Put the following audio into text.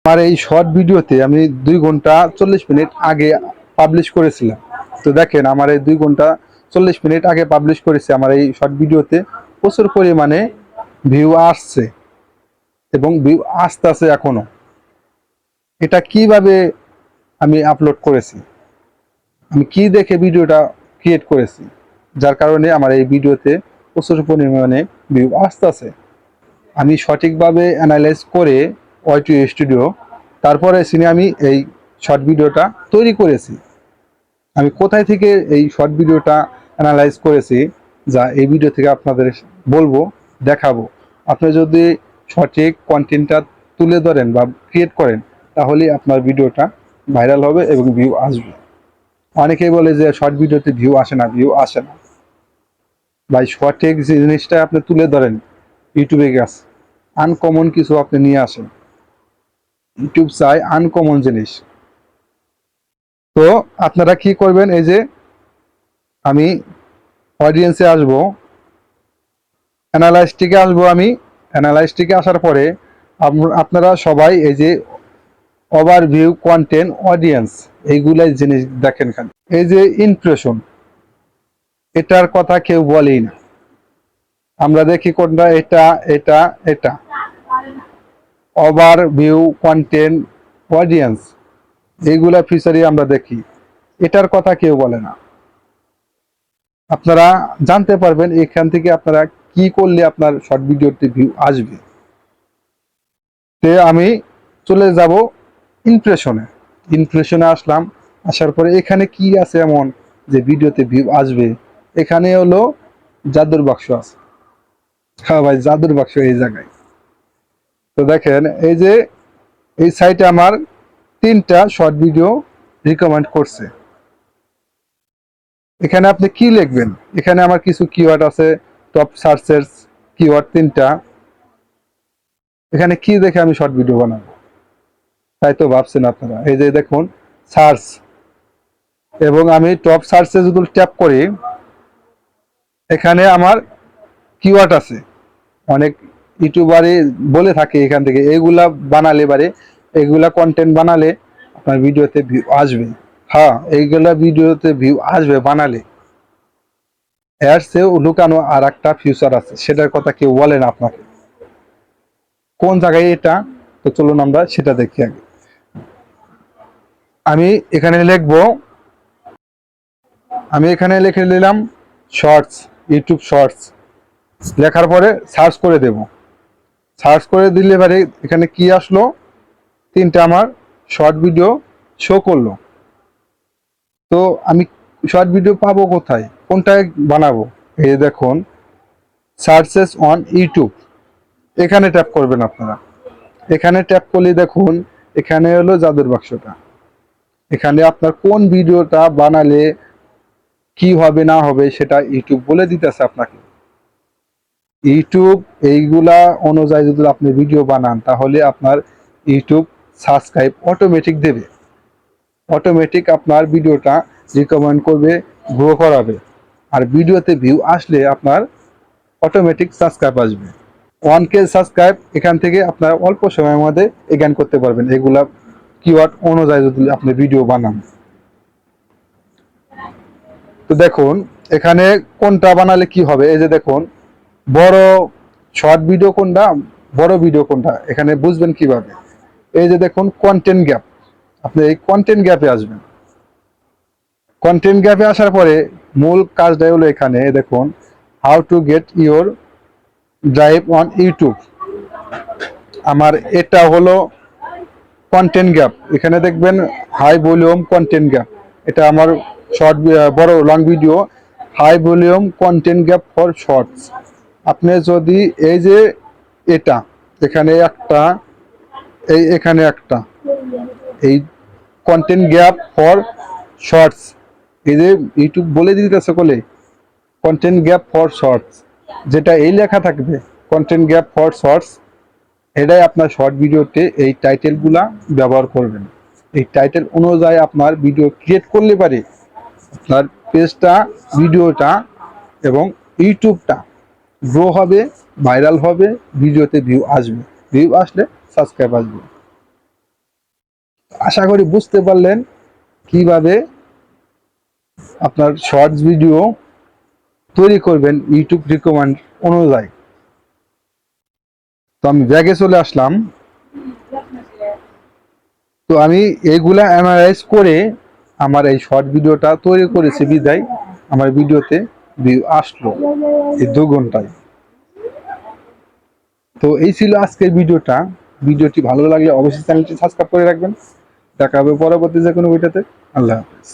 আমার এই শর্ট ভিডিওতে আমি 2 ঘন্টা 40 মিনিট আগে পাবলিশ করেছিলাম। তো দেখেন আমার এই 2 ঘন্টা 40 মিনিট আগে পাবলিশ করেছি, আমার এই শর্ট ভিডিওতে প্রচুর পরিমাণে ভিউ আসছে এবং ভিউ আসতেছে এখনো। এটা কিভাবে আমি আপলোড করেছি, আমি কি দেখে ভিডিওটা ক্রিয়েট করেছি, যার কারণে আমার এই ভিডিওতে প্রচুর পরিমাণে ভিউ আসতেছে। আমি সঠিকভাবে অ্যানালাইজ করে ওয়াইটি স্টুডিও তারপরে সিনে আমি এই শর্ট ভিডিওটা তৈরি করেছি। আমি কোথায় থেকে এই শর্ট ভিডিওটা অ্যানালাইজ করেছি, যা এই ভিডিও থেকে আপনাদের বলবো, দেখাবো। আপনি যদি সঠিক কন্টেন্টটা তুলে ধরেন বা ক্রিয়েট করেন, তাহলে আপনার ভিডিওটা ভাইরাল হবে এবং ভিউ আসবে। অনেকেই বলে যে শর্ট ভিডিওতে ভিউ আসে না, ভিউ আসে না। ভাই সঠিক যে জিনিসটা আপনি তুলে ধরেন, ইউটিউবে গেছে আনকমন কিছু আপনি নিয়ে আসেন। ইউটিউব চাই আনকমন জিনিস। তো আপনারা কি করবেন, এই যে আমি অডিয়েন্সে আসবো, অ্যানালাইস্টিকে আসবো। আমি অ্যানালাইস্টিকে আসার পরে আপনারা সবাই এই যে ওভারভিউ, কন্টেন্ট, অডিয়েন্স, এইগুলাই জিনিস দেখেন। খান এই যে ইমপ্রেশন, এটার কথা কেউ বলেই না। আমরা দেখি কোনটা, এটা এটা এটা ওভারভিউ, কন্টেন্ট, অডিয়েন্স, এইগুলা ফিচারই আমরা দেখি। এটার কথা কেউ বলে না। আপনারা জানতে পারবেন এখান থেকে আপনারা কি করলে আপনার শর্ট ভিডিওতে ভিউ আসবে। তে আমি চলে যাব ইমপ্রেশনে। ইমপ্রেশনে আসলাম, আসার পরে এখানে কি আছে এমন যে ভিডিওতে ভিউ আসবে। এখানে হলো জাদুর বাক্স আছে। হ্যাঁ ভাই, জাদুর বাক্স এই জায়গায়। তো দেখেন এই যে এই সাইটে আমার 3টা শর্ট ভিডিও রিকমেন্ড করছে। এখানে আপনি কি লিখবেন, এখানে আমার কিছু কিওয়ার্ড আছে, টপ সার্চের কিওয়ার্ড 3টা। এখানে কি দেখে আমি শর্ট ভিডিও বানাবো, তাই তো ভাবছেন আপনারা। এই যে দেখুন সার্চ, এবং আমি টপ সার্চে যদি ট্যাপ করি, এখানে আমার কিওয়ার্ড আছে। অনেক ইউটিউবারই বলে থাকে এখান থেকে এগুলা বানালে, বারে এগুলা কন্টেন্ট বানালে আপনার ভিডিওতে ভিউ আসবে। হ্যাঁ, এইগুলা ভিডিওতে ভিউ আসবে বানালে। এর চেয়েও লুকানো আর একটা ফিউচার আছে, সেটার কথা কেউ বলে না আপনাকে। কোন জায়গায় এটা, তো চলুন আমরা সেটা দেখি আগে। আমি এখানে লিখবো, আমি এখানে লিখে নিলাম শর্টস, ইউটিউব শর্টস। লেখার পরে সার্চ করে দেব। সার্চ করে দিলে এবারে এখানে কি আসলো, 3টা আমার শর্ট ভিডিও শো করলো। তো আমি শর্ট ভিডিও পাবো কোথায়, কোনটায় বানাবো? এই দেখুন সার্চেস অন ইউটিউব, এখানে ট্যাপ করবেন আপনারা। এখানে ট্যাপ করলে দেখুন এখানে হলো জাদুর বাক্সটা। এখানে আপনার কোন ভিডিওটা বানালে কি হবে না হবে সেটা ইউটিউব বলে দিতেছে আপনাকে। ইউটিউব এইগুলা অনুযায়ী যদি আপনি ভিডিও বানান, তাহলে আপনার ইউটিউব সাবস্ক্রাইব অটোমেটিক দেবে। অটোমেটিক আপনার ভিডিওটা রিকমেন্ড করবে, গ্রো করাবে। আর ভিডিওতে ভিউ আসলে আপনার অটোমেটিক সাবস্ক্রাইব আসবে। 1K সাবস্ক্রাইব এখান থেকে আপনার অল্প সময়ের মধ্যে এগেইন করতে পারবেন, এগুলা কিওয়ার্ড অনুযায়ী যদি আপনি ভিডিও বানান। তো দেখুন এখানে কোনটা বানালে কি হবে। এই যে দেখুন বড় শর্ট ভিডিও কোনটা, বড় ভিডিও কোনটা, এখানে বুঝবেন কিভাবে। এই যে দেখুন কন্টেন্ট গ্যাপ, আপনি এই কন্টেন্ট গ্যাপে আসবেন। কন্টেন্ট গ্যাপে আসার পরে মূল কাজটাই হলো এখানে দেখুন how to get your drive on YouTube. আমার এটা হলো কন্টেন্ট গ্যাপ। এখানে দেখবেন হাই ভলিউম কন্টেন্ট গ্যাপ, এটা আমার শর্ট, বড় long video, high volume content gap for shorts. আপনি যদি এই যে এটা, এখানে একটা, এই এখানে একটা, এই কন্টেন্ট গ্যাপ ফর শর্টস, এই যে ইউটিউব বলে দিতেছে বলে কন্টেন্ট গ্যাপ ফর শর্টস, যেটা এই লেখা থাকবে কন্টেন্ট গ্যাপ ফর শর্টস, এটাই আপনার শর্ট ভিডিওতে এই টাইটেলগুলা ব্যবহার করবেন। এই টাইটেল অনুযায়ী আপনার ভিডিও ক্রিয়েট করলে পারে আপনার পেজটা, ভিডিওটা এবং ইউটিউবটা গ্রো হবে, ভাইরাল হবে, ভিডিওতে ভিউ আসবে, ভিউ আসলে সাবস্ক্রাইব আসবে। আশা করি বুঝতে পারলেন কিভাবে আপনার শর্টস ভিডিও তৈরি করবেন ইউটিউব রিকমেন্ড অনুযায়ী। তো আমি ব্যাগে চলে আসলাম। তো আমি এইগুলা অ্যানালাইজ করে আমার এই শর্ট ভিডিওটা তৈরি করেছি বিদায় আমার ভিডিওতে ভিউ আসলো এই 2 ঘন্টায়। তো এই ছিল আজকের ভিডিওটা। ভিডিওটি ভালো লাগলে অবশ্যই চ্যানেলটি সাবস্ক্রাইব করে রাখবেন। দেখা হবে পরবর্তী যে কোনো ভিডিওতে। আল্লাহ হাফেজ।